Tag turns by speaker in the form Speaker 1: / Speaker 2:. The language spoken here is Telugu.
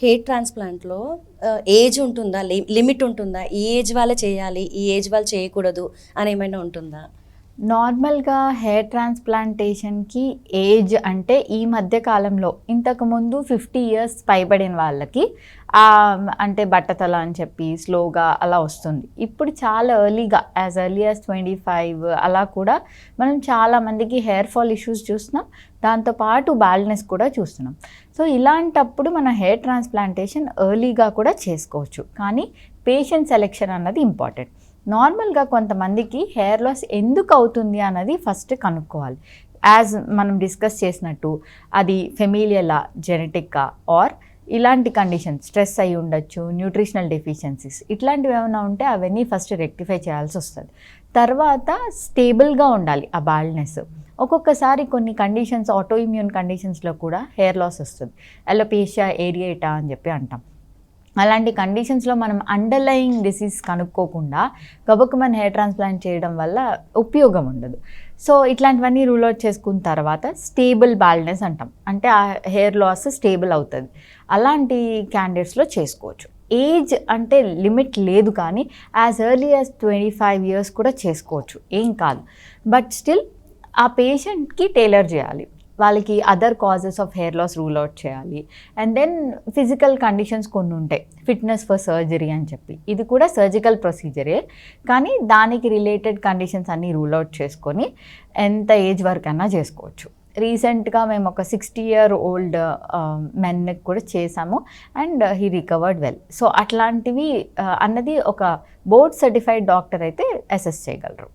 Speaker 1: హెయిర్ ట్రాన్స్‌ప్లాంట్‌లో ఏజ్ ఉంటుందా? లిమిట్ ఉంటుందా? ఈ ఏజ్ వాళ్ళే చేయాలి, ఈ ఏజ్ వాళ్ళు చేయకూడదు అని ఏమైనా ఉంటుందా?
Speaker 2: నార్మల్‌గా హెయిర్ ట్రాన్స్‌ప్లాంటేషన్‌కి ఏజ్ అంటే ఈ మధ్య కాలంలో ఇంతకుముందు 50 ఇయర్స్ పైబడిన వాళ్ళకి అంటే బట్టతల అని చెప్పి స్లోగా అలా వస్తుంది. ఇప్పుడు చాలా ఎర్లీగా యాజ్ ఎర్లీ యాజ్ 25 అలా కూడా మనం చాలామందికి హెయిర్ ఫాల్ ఇష్యూస్ చూస్తున్నాం. దాంతోపాటు బాల్డ్‌నెస్ కూడా చూస్తున్నాం. సో ఇలాంటప్పుడు మన హెయిర్ ట్రాన్స్‌ప్లాంటేషన్ ఎర్లీగా కూడా చేసుకోవచ్చు. కానీ పేషెంట్ సెలెక్షన్ అన్నది ఇంపార్టెంట్. నార్మల్గా కొంతమందికి హెయిర్ లాస్ ఎందుకు అవుతుంది అన్నది ఫస్ట్ కనుక్కోవాలి. యాజ్ మనం డిస్కస్ చేసినట్టు అది ఫెమిలియలా, జెనెటిక్కా ఆర్ ఇలాంటి కండిషన్స్ స్ట్రెస్ అయి ఉండొచ్చు, న్యూట్రిషనల్ డెఫిషియన్సీస్ ఇట్లాంటివి ఏమైనా ఉంటే అవన్నీ ఫస్ట్ రెక్టిఫై చేయాల్సి వస్తుంది. తర్వాత స్టేబుల్గా ఉండాలి ఆ బాల్డ్నెస్. ఒక్కొక్కసారి కొన్ని కండిషన్స్ ఆటో ఇమ్యూన్ కండిషన్స్లో కూడా హెయిర్ లాస్ వస్తుంది. అలోపేషియా ఏరియేటా అని చెప్పి అంటాం. అలాంటి కండిషన్స్లో మనం అండర్లయింగ్ డిసీజ్ కనుక్కోకుండా గబుక్కుమని హెయిర్ ట్రాన్స్ప్లాంట్ చేయడం వల్ల ఉపయోగం ఉండదు. సో ఇట్లాంటివన్నీ రూల్ అవుట్ చేసుకున్న తర్వాత స్టేబుల్ బాల్డ్నెస్ అంటాం. అంటే ఆ హెయిర్ లాస్ స్టేబుల్ అవుతుంది. అలాంటి క్యాండిడేట్స్లో చేసుకోవచ్చు. ఏజ్ అంటే లిమిట్ లేదు, కానీ యాజ్ ఎర్లీ యాజ్ 25 ఇయర్స్ కూడా చేసుకోవచ్చు, ఏం కాదు. బట్ స్టిల్ ఆ పేషెంట్కి టైలర్ చేయాలి. వాళ్ళకి other causes of hair loss rule out చేయాలి. అండ్ దెన్ ఫిజికల్ కండిషన్స్ కొన్ని ఉంటాయి, ఫిట్నెస్ ఫర్ సర్జరీ అని చెప్పి, ఇది కూడా సర్జికల్ ప్రొసీజరే. కానీ దానికి రిలేటెడ్ కండిషన్స్ అన్నీ రూల్ అవుట్ చేసుకొని ఎంత ఏజ్ వరకైనా చేసుకోవచ్చు. రీసెంట్గా మేము ఒక 60 year old మెన్కి కూడా చేసాము and he recovered well. So అట్లాంటివి అన్నది ఒక బోర్డ్ సర్టిఫైడ్ డాక్టర్ అయితే అసెస్ చేయగలరు.